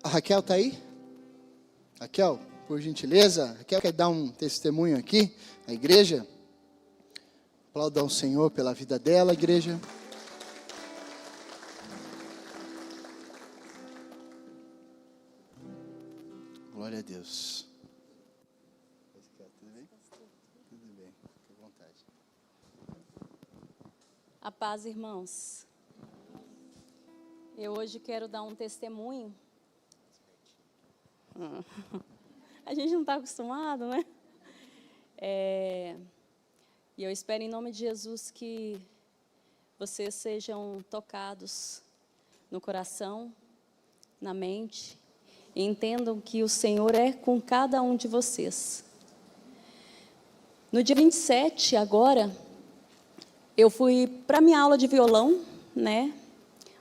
A Raquel está aí? Raquel, por gentileza. Raquel quer dar um testemunho aqui, à igreja. Aplauda ao Senhor pela vida dela, igreja. Glória a Deus. Tudo bem? Tudo bem, fique à vontade. A paz, irmãos. Eu hoje quero dar um testemunho. A gente não está acostumado, né? E eu espero em nome de Jesus que vocês sejam tocados no coração, na mente, e entendam que o Senhor é com cada um de vocês. No dia 27, agora, eu fui para minha aula de violão, né?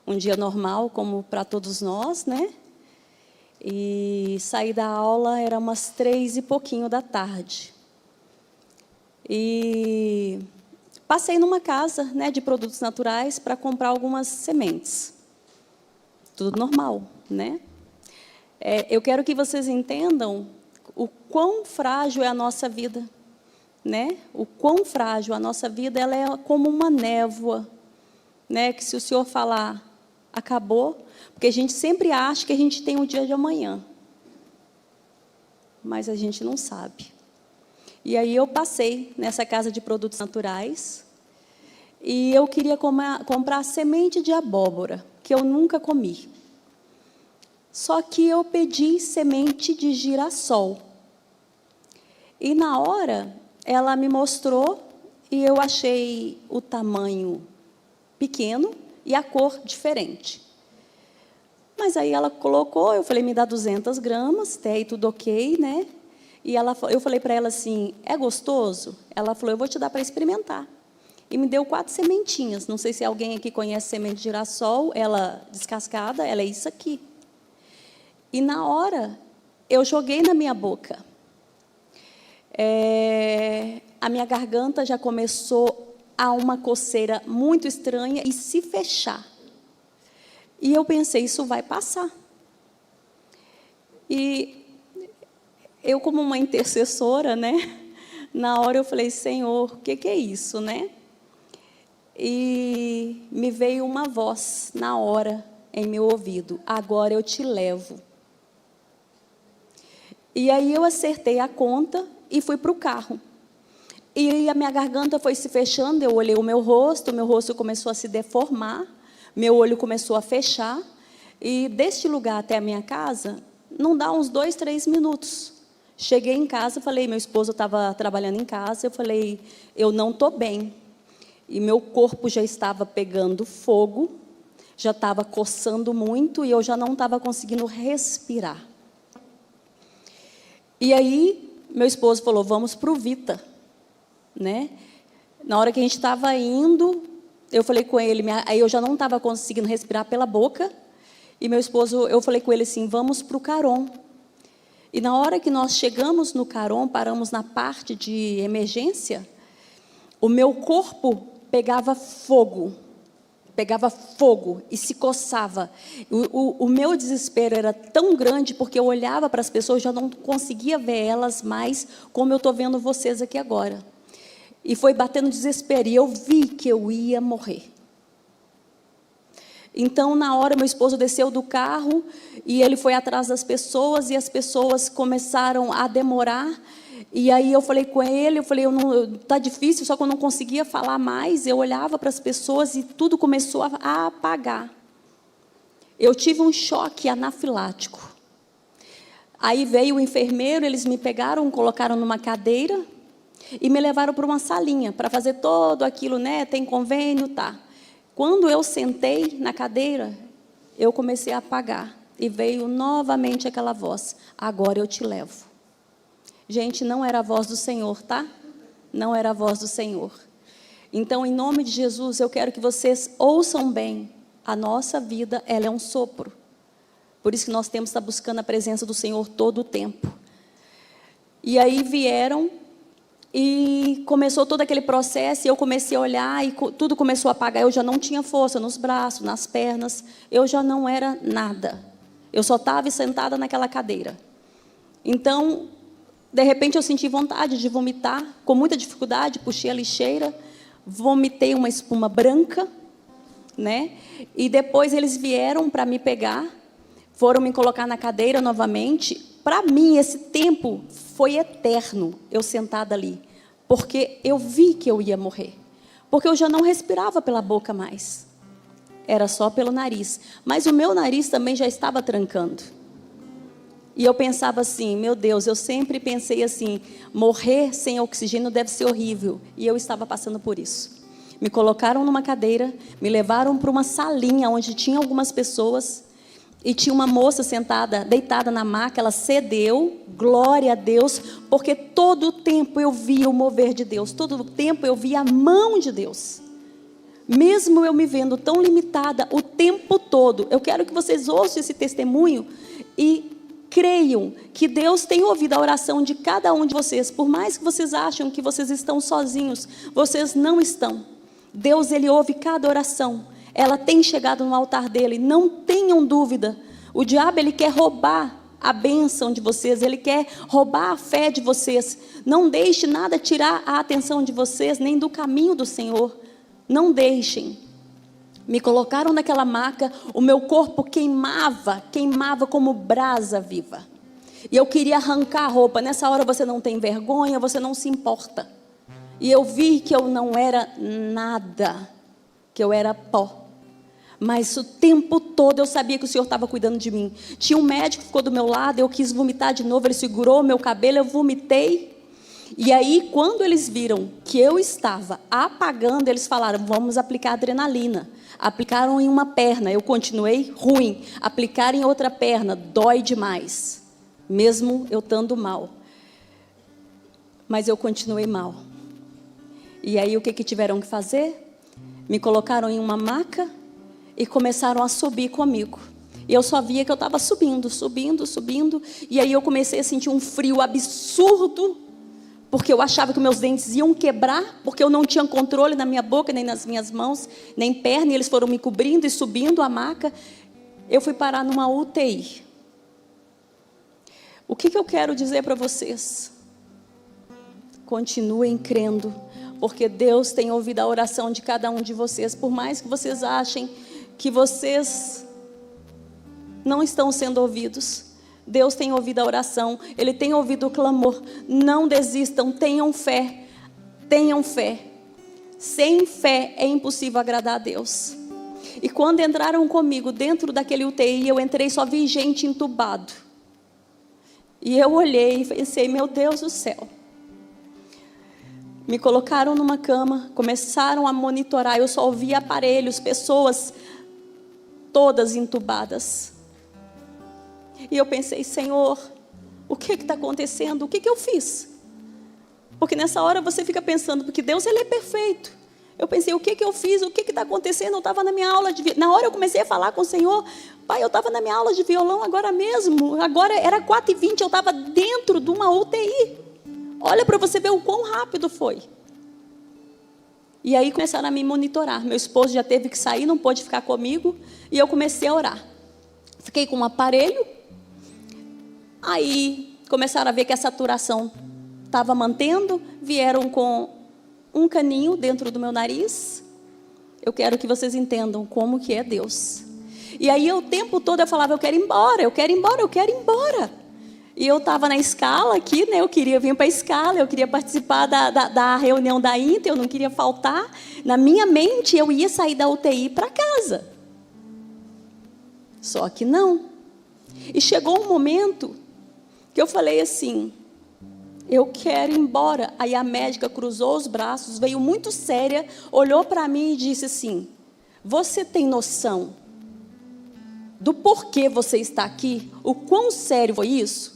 Um dia normal, como para todos nós, né? E saí da aula, era umas 3 e pouquinho da tarde. E passei numa casa, né, de produtos naturais para comprar algumas sementes. Tudo normal, né? Eu quero que vocês entendam o quão frágil é a nossa vida, né? O quão frágil a nossa vida, ela é como uma névoa, né? Que se o Senhor falar, acabou, porque a gente sempre acha que a gente tem o dia de amanhã, mas a gente não sabe. E aí eu passei nessa casa de produtos naturais e eu queria comprar semente de abóbora, que eu nunca comi. Só que eu pedi semente de girassol. E na hora, ela me mostrou e eu achei o tamanho pequeno e a cor diferente. Mas aí ela colocou, eu falei, me dá 200 gramas, até aí tudo ok, né? E eu falei para ela assim, é gostoso? Ela falou, eu vou te dar para experimentar. E me deu 4 sementinhas. Não sei se alguém aqui conhece semente de girassol, ela descascada, ela é isso aqui. E na hora, eu joguei na minha boca. A minha garganta já começou a uma coceira muito estranha e se fechar. E eu pensei, isso vai passar. E eu, como uma intercessora, né? Na hora eu falei, Senhor, o que é isso, né? E me veio uma voz, na hora, em meu ouvido. Agora eu te levo. E aí eu acertei a conta e fui para o carro. E a minha garganta foi se fechando, eu olhei o meu rosto começou a se deformar, meu olho começou a fechar, e deste lugar até a minha casa, não dá uns 2, 3 minutos. Cheguei em casa, falei, meu esposo estava trabalhando em casa, eu falei, eu não estou bem. E meu corpo já estava pegando fogo, já estava coçando muito, e eu já não estava conseguindo respirar. E aí, meu esposo falou, vamos para o Vita, né? Na hora que a gente estava indo, eu falei com ele, aí eu já não estava conseguindo respirar pela boca, e meu esposo, eu falei com ele assim, vamos para o Caron. E na hora que nós chegamos no Caron, paramos na parte de emergência, o meu corpo pegava fogo e se coçava. O meu desespero era tão grande, porque eu olhava para as pessoas, já não conseguia ver elas mais, como eu estou vendo vocês aqui agora. E foi batendo desespero, e eu vi que eu ia morrer. Então, na hora, meu esposo desceu do carro, e ele foi atrás das pessoas, e as pessoas começaram a demorar. E aí eu falei com ele, está difícil, só que eu não conseguia falar mais. Eu olhava para as pessoas e tudo começou a apagar. Eu tive um choque anafilático. Aí veio o enfermeiro, eles me pegaram, colocaram numa cadeira e me levaram para uma salinha para fazer todo aquilo, né? Tem convênio, tá. Quando eu sentei na cadeira, eu comecei a apagar e veio novamente aquela voz, agora eu te levo. Gente, não era a voz do Senhor, tá? Não era a voz do Senhor. Então, em nome de Jesus, eu quero que vocês ouçam bem. A nossa vida, ela é um sopro. Por isso que nós temos que estar buscando a presença do Senhor todo o tempo. E aí vieram e começou todo aquele processo, e eu comecei a olhar e tudo começou a apagar. Eu já não tinha força nos braços, nas pernas, eu já não era nada. Eu só estava sentada naquela cadeira. Então, de repente eu senti vontade de vomitar, com muita dificuldade, puxei a lixeira, vomitei uma espuma branca, né? E depois eles vieram para me pegar, foram me colocar na cadeira novamente. Para mim, esse tempo foi eterno, eu sentada ali, porque eu vi que eu ia morrer, porque eu já não respirava pela boca mais, era só pelo nariz, mas o meu nariz também já estava trancando. E eu pensava assim, meu Deus, eu sempre pensei assim, morrer sem oxigênio deve ser horrível, e eu estava passando por isso. Me colocaram numa cadeira, me levaram para uma salinha onde tinha algumas pessoas, e tinha uma moça sentada, deitada na maca, ela cedeu, glória a Deus, porque todo o tempo eu via o mover de Deus, todo o tempo eu via a mão de Deus. Mesmo eu me vendo tão limitada o tempo todo, eu quero que vocês ouçam esse testemunho e creiam que Deus tem ouvido a oração de cada um de vocês. Por mais que vocês acham que vocês estão sozinhos, vocês não estão. Deus, Ele ouve cada oração. Ela tem chegado no altar dele, não tenham dúvida. O diabo, ele quer roubar a bênção de vocês, ele quer roubar a fé de vocês. Não deixe nada tirar a atenção de vocês, nem do caminho do Senhor. Não deixem. Me colocaram naquela maca, o meu corpo queimava como brasa viva. E eu queria arrancar a roupa. Nessa hora você não tem vergonha, você não se importa. E eu vi que eu não era nada, que eu era pó. Mas o tempo todo eu sabia que o Senhor estava cuidando de mim. Tinha um médico que ficou do meu lado, eu quis vomitar de novo, ele segurou o meu cabelo, eu vomitei. E aí, quando eles viram que eu estava apagando, eles falaram, vamos aplicar adrenalina. Aplicaram em uma perna, eu continuei ruim. Aplicaram em outra perna, dói demais. Mesmo eu estando mal. Mas eu continuei mal. E aí, o que tiveram que fazer? Me colocaram em uma maca e começaram a subir comigo. E eu só via que eu estava subindo. E aí eu comecei a sentir um frio absurdo, porque eu achava que meus dentes iam quebrar, porque eu não tinha controle na minha boca, nem nas minhas mãos, nem perna, e eles foram me cobrindo e subindo a maca. Eu fui parar numa UTI. O que eu quero dizer para vocês? Continuem crendo, porque Deus tem ouvido a oração de cada um de vocês, por mais que vocês achem que vocês não estão sendo ouvidos. Deus tem ouvido a oração, Ele tem ouvido o clamor. Não desistam, tenham fé. Tenham fé. Sem fé é impossível agradar a Deus. E quando entraram comigo dentro daquele UTI, eu entrei, só vi gente entubado. E eu olhei e pensei, meu Deus do céu. Me colocaram numa cama, começaram a monitorar, eu só ouvia aparelhos, pessoas todas entubadas. E eu pensei, Senhor, o que está acontecendo? O que eu fiz? Porque nessa hora você fica pensando, porque Deus, Ele é perfeito. Eu pensei, o que eu fiz? O que está acontecendo? Eu estava na minha aula de... Na hora eu comecei a falar com o Senhor, Pai, eu estava na minha aula de violão agora mesmo. Agora era 4h20, eu estava dentro de uma UTI. Olha para você ver o quão rápido foi. E aí começaram a me monitorar. Meu esposo já teve que sair, não pôde ficar comigo. E eu comecei a orar. Fiquei com um aparelho. Aí começaram a ver que a saturação estava mantendo. Vieram com um caninho dentro do meu nariz. Eu quero que vocês entendam como que é Deus. E aí o tempo todo eu falava, eu quero ir embora, eu quero ir embora, eu quero ir embora. E eu estava na escala aqui, né? Eu queria vir para a escala, eu queria participar da reunião da Inter, eu não queria faltar. Na minha mente, eu ia sair da UTI para casa. Só que não. E chegou um momento que eu falei assim, eu quero ir embora. Aí a médica cruzou os braços, veio muito séria, olhou para mim e disse assim, você tem noção do porquê você está aqui? O quão sério foi isso?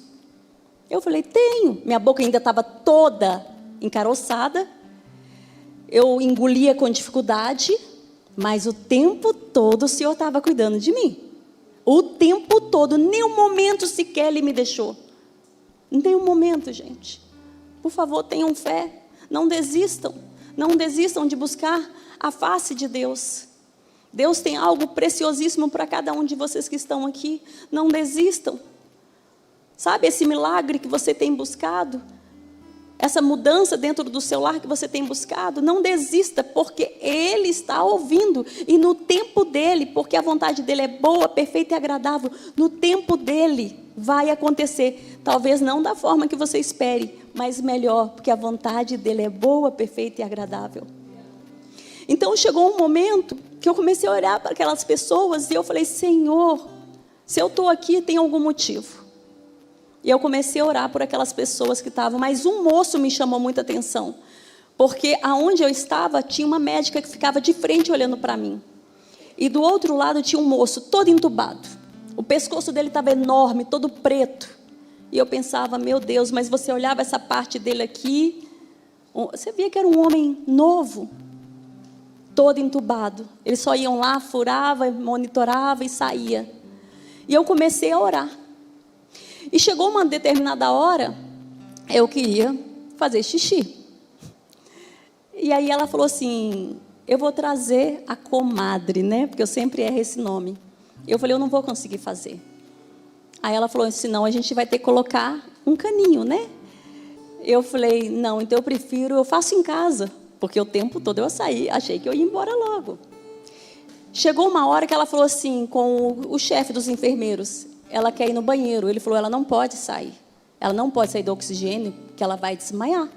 Eu falei, tenho. Minha boca ainda estava toda encaroçada. Eu engolia com dificuldade, mas o tempo todo o Senhor estava cuidando de mim. O tempo todo, nenhum momento sequer Ele me deixou. Nenhum momento, gente. Por favor, tenham fé. Não desistam. Não desistam de buscar a face de Deus. Deus tem algo preciosíssimo para cada um de vocês que estão aqui. Não desistam. Sabe esse milagre que você tem buscado? Essa mudança dentro do seu lar que você tem buscado? Não desista, porque Ele está ouvindo. E no tempo dEle, porque a vontade dEle é boa, perfeita e agradável, no tempo dEle vai acontecer. Talvez não da forma que você espere, mas melhor, porque a vontade dEle é boa, perfeita e agradável. Então chegou um momento que eu comecei a olhar para aquelas pessoas e eu falei: Senhor, se eu estou aqui, tem algum motivo. E eu comecei a orar por aquelas pessoas que estavam, mas um moço me chamou muita atenção, porque aonde eu estava tinha uma médica que ficava de frente olhando para mim, e do outro lado tinha um moço todo entubado, o pescoço dele estava enorme, todo preto, e eu pensava: meu Deus, mas você olhava essa parte dele aqui, você via que era um homem novo, todo entubado. Eles só iam lá, furava, monitorava e saía. E eu comecei a orar. E chegou uma determinada hora, eu queria fazer xixi. E aí ela falou assim: eu vou trazer a comadre, né? Porque eu sempre erro esse nome. Eu falei: eu não vou conseguir fazer. Aí ela falou: senão a gente vai ter que colocar um caninho, né? Eu falei: não, então eu faço em casa. Porque o tempo todo eu saí, achei que eu ia embora logo. Chegou uma hora que ela falou assim, com o chefe dos enfermeiros: ela quer ir no banheiro. Ele falou: ela não pode sair. Ela não pode sair do oxigênio, que ela vai desmaiar.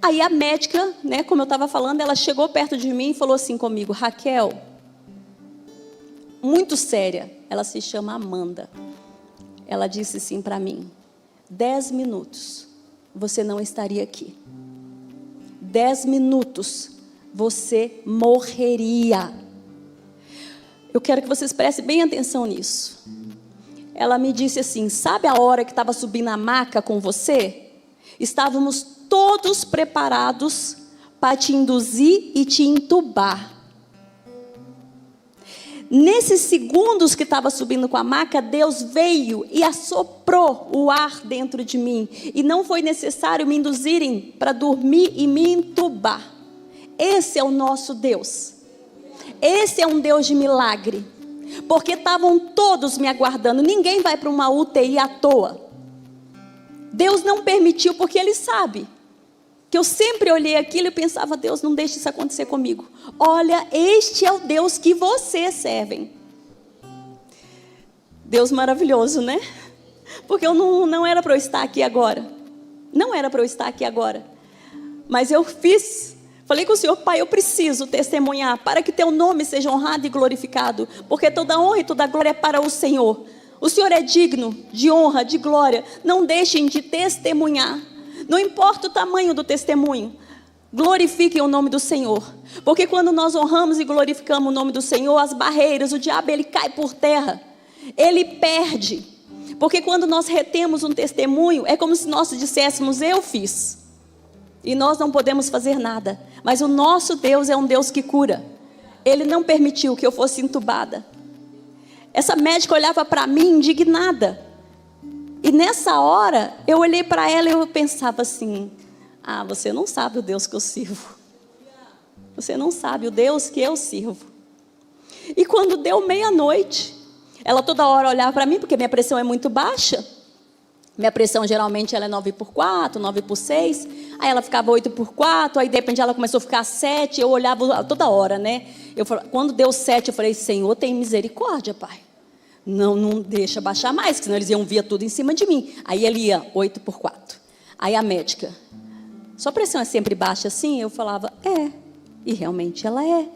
Aí a médica, né, como eu estava falando, ela chegou perto de mim e falou assim comigo: Raquel, muito séria, ela se chama Amanda. Ela disse assim para mim: 10 minutos, você não estaria aqui. 10 minutos, você morreria. Eu quero que vocês prestem bem atenção nisso. Ela me disse assim: sabe a hora que estava subindo a maca com você? Estávamos todos preparados para te induzir e te entubar. Nesses segundos que estava subindo com a maca, Deus veio e assoprou o ar dentro de mim. E não foi necessário me induzirem para dormir e me entubar. Esse é o nosso Deus. Esse é um Deus de milagre. Porque estavam todos me aguardando. Ninguém vai para uma UTI à toa. Deus não permitiu, porque Ele sabe que eu sempre olhei aquilo e pensava: Deus, não deixe isso acontecer comigo. Olha, este é o Deus que vocês servem. Deus maravilhoso, né? Porque eu não era para eu estar aqui agora. Não era para eu estar aqui agora. Mas eu fiz. Falei com o Senhor: Pai, eu preciso testemunhar para que Teu nome seja honrado e glorificado. Porque toda honra e toda glória é para o Senhor. O Senhor é digno de honra, de glória. Não deixem de testemunhar. Não importa o tamanho do testemunho. Glorifiquem o nome do Senhor. Porque quando nós honramos e glorificamos o nome do Senhor, as barreiras, o diabo, ele cai por terra. Ele perde. Porque quando nós retemos um testemunho, é como se nós disséssemos: eu fiz. E nós não podemos fazer nada. Mas o nosso Deus é um Deus que cura. Ele não permitiu que eu fosse entubada. Essa médica olhava para mim indignada. E nessa hora, eu olhei para ela e eu pensava assim: ah, você não sabe o Deus que eu sirvo. Você não sabe o Deus que eu sirvo. E quando deu meia-noite, ela toda hora olhava para mim, porque minha pressão é muito baixa. Minha pressão geralmente ela é 9/4, 9/6. Aí ela ficava 8/4, aí de repente ela começou a ficar 7. Eu olhava toda hora, né? Quando deu 7, eu falei: Senhor, tem misericórdia, Pai. Não deixa baixar mais, senão eles iam vir tudo em cima de mim. Aí ele ia 8/4. Aí a médica: sua pressão é sempre baixa assim? Eu falava: é. E realmente ela é.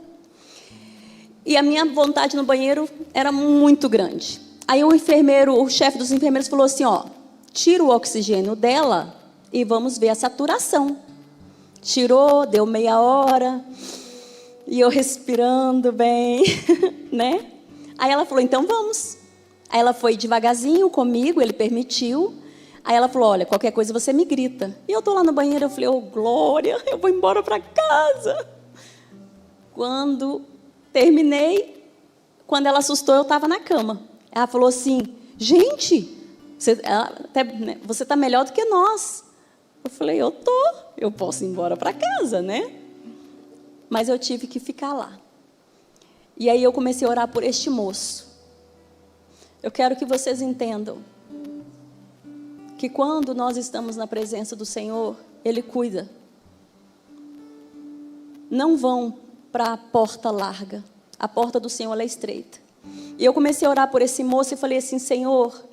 E a minha vontade no banheiro era muito grande. Aí o chefe dos enfermeiros falou assim: ó, tira o oxigênio dela e vamos ver a saturação. Tirou, deu meia hora, e eu respirando bem, né? Aí ela falou: então vamos. Aí ela foi devagarzinho comigo, ele permitiu. Aí ela falou: olha, qualquer coisa você me grita. E eu estou lá no banheiro, eu falei: oh, glória, eu vou embora para casa. Quando terminei, quando ela assustou, eu estava na cama. Ela falou assim: gente, você está melhor do que nós. Eu falei: eu posso ir embora para casa, né? mas eu tive que ficar lá. E aí eu comecei a orar por este moço. Eu quero que vocês entendam que quando nós estamos na presença do Senhor, Ele cuida. Não vão para a porta larga. A porta do Senhor ela é estreita. E eu comecei a orar por esse moço e falei assim: Senhor,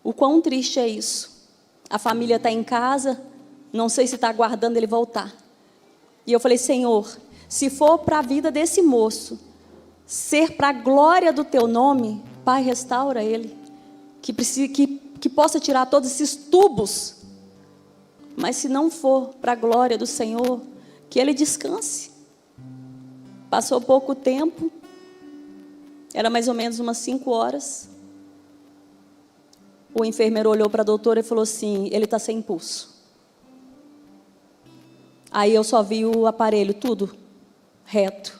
o quão triste é isso. A família está em casa, não sei se está aguardando ele voltar. E eu falei: Senhor, se for para a vida desse moço ser para a glória do Teu nome, Pai, restaura ele. Que possa tirar todos esses tubos. Mas se não for para a glória do Senhor, que ele descanse. Passou pouco tempo, era mais ou menos umas 5 horas. O enfermeiro olhou para a doutora e falou assim: ele está sem pulso. Aí eu só vi o aparelho, tudo reto.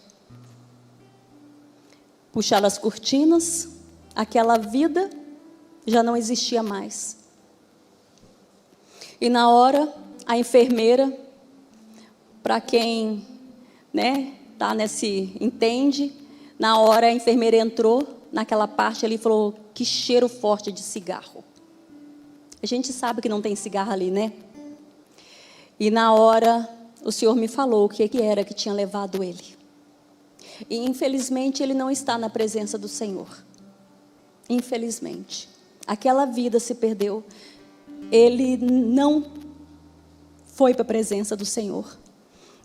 Puxaram as cortinas, aquela vida já não existia mais. E na hora, a enfermeira, para quem, entende, na hora a enfermeira entrou naquela parte ali e falou: que cheiro forte de cigarro. A gente sabe que não tem cigarro ali, né? E na hora, o Senhor me falou o que era que tinha levado ele. E infelizmente ele não está na presença do Senhor. Infelizmente. Aquela vida se perdeu. Ele não foi para a presença do Senhor.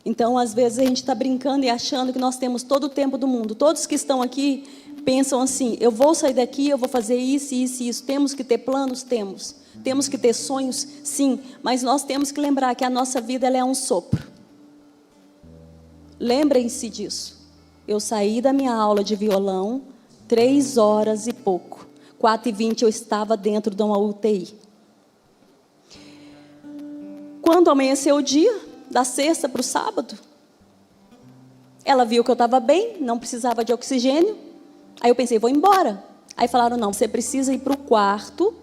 Então, às vezes, a gente está brincando e achando que nós temos todo o tempo do mundo. Todos que estão aqui pensam assim: eu vou sair daqui, eu vou fazer isso, isso e isso. Temos que ter planos? Temos. Temos que ter sonhos? Sim. Mas nós temos que lembrar que a nossa vida ela é um sopro. Lembrem-se disso. Eu saí da minha aula de violão 3 horas e pouco. 4h20 eu estava dentro de uma UTI. Quando amanheceu o dia, da sexta para o sábado, ela viu que eu estava bem, não precisava de oxigênio. Aí eu pensei: vou embora. Aí falaram: não, você precisa ir para o quarto.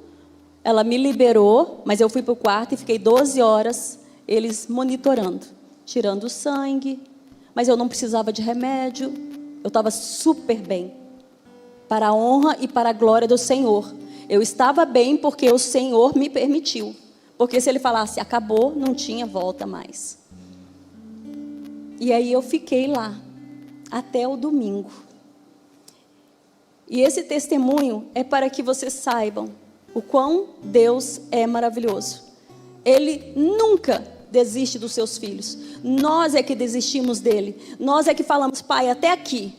Ela me liberou, mas eu fui para o quarto e fiquei 12 horas, eles monitorando, tirando o sangue. Mas eu não precisava de remédio, eu estava super bem, para a honra e para a glória do Senhor. Eu estava bem porque o Senhor me permitiu, porque se Ele falasse acabou, não tinha volta mais. E aí eu fiquei lá, até o domingo. E esse testemunho é para que vocês saibam o quão Deus é maravilhoso. Ele nunca desiste dos seus filhos. Nós é que desistimos dele. Nós é que falamos: Pai, até aqui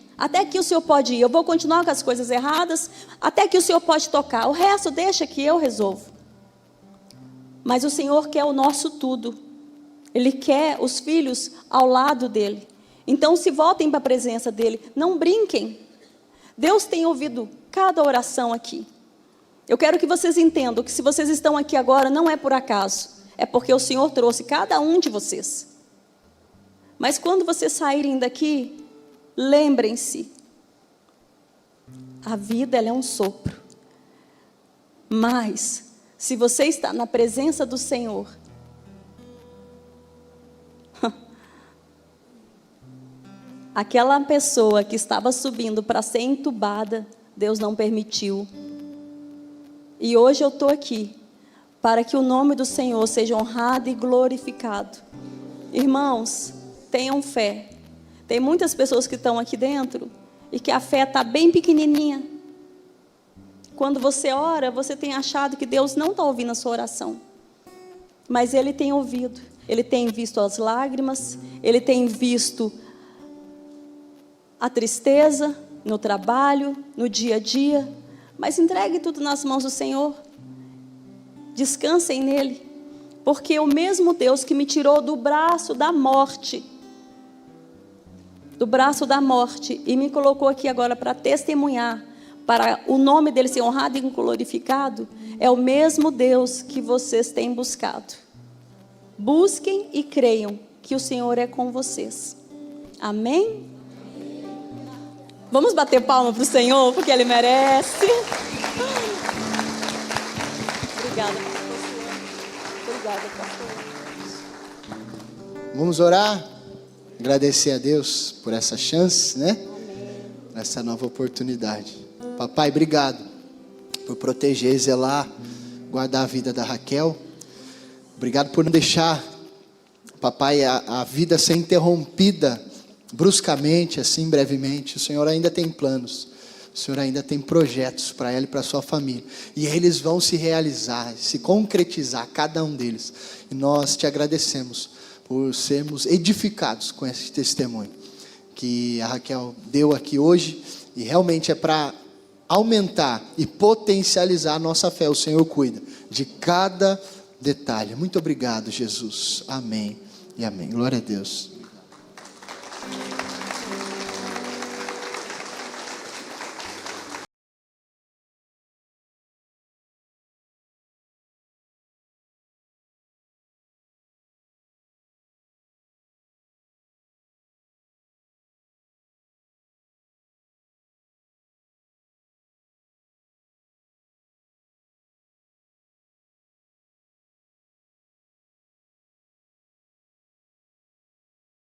o Senhor pode ir. Eu vou continuar com as coisas erradas, até que o Senhor pode tocar. O resto deixa que eu resolvo. Mas o Senhor quer o nosso tudo. Ele quer os filhos ao lado dele. Então se voltem para a presença dele. Não brinquem. Deus tem ouvido cada oração aqui. Eu quero que vocês entendam que se vocês estão aqui agora, não é por acaso. É porque o Senhor trouxe cada um de vocês. Mas quando vocês saírem daqui, lembrem-se. A vida ela é um sopro. Mas, se você está na presença do Senhor, aquela pessoa que estava subindo para ser entubada, Deus não permitiu. E hoje eu estou aqui para que o nome do Senhor seja honrado e glorificado. Irmãos, tenham fé. Tem muitas pessoas que estão aqui dentro e que a fé está bem pequenininha. Quando você ora, você tem achado que Deus não está ouvindo a sua oração. Mas Ele tem ouvido. Ele tem visto as lágrimas, Ele tem visto a tristeza no trabalho, no dia a dia. Mas entregue tudo nas mãos do Senhor. Descansem nele, porque o mesmo Deus que me tirou do braço da morte, e me colocou aqui agora para testemunhar, para o nome dele ser honrado e glorificado, é o mesmo Deus que vocês têm buscado. Busquem e creiam que o Senhor é com vocês. Amém? Vamos bater palma para o Senhor, porque Ele merece. Obrigada, pastor. Obrigada, pastor. Vamos orar? agradecer a Deus por essa chance, né? Essa nova oportunidade. Papai, obrigado por proteger, zelar, guardar a vida da Raquel. Obrigado por não deixar, papai, a vida ser interrompida bruscamente, assim, brevemente. O Senhor ainda tem planos. O Senhor ainda tem projetos para ela e para a sua família. E eles vão se realizar, se concretizar, cada um deles. E nós te agradecemos por sermos edificados com esse testemunho que a Raquel deu aqui hoje. E realmente é para aumentar e potencializar a nossa fé. O Senhor cuida de cada detalhe. Muito obrigado, Jesus. Amém e amém. Glória a Deus.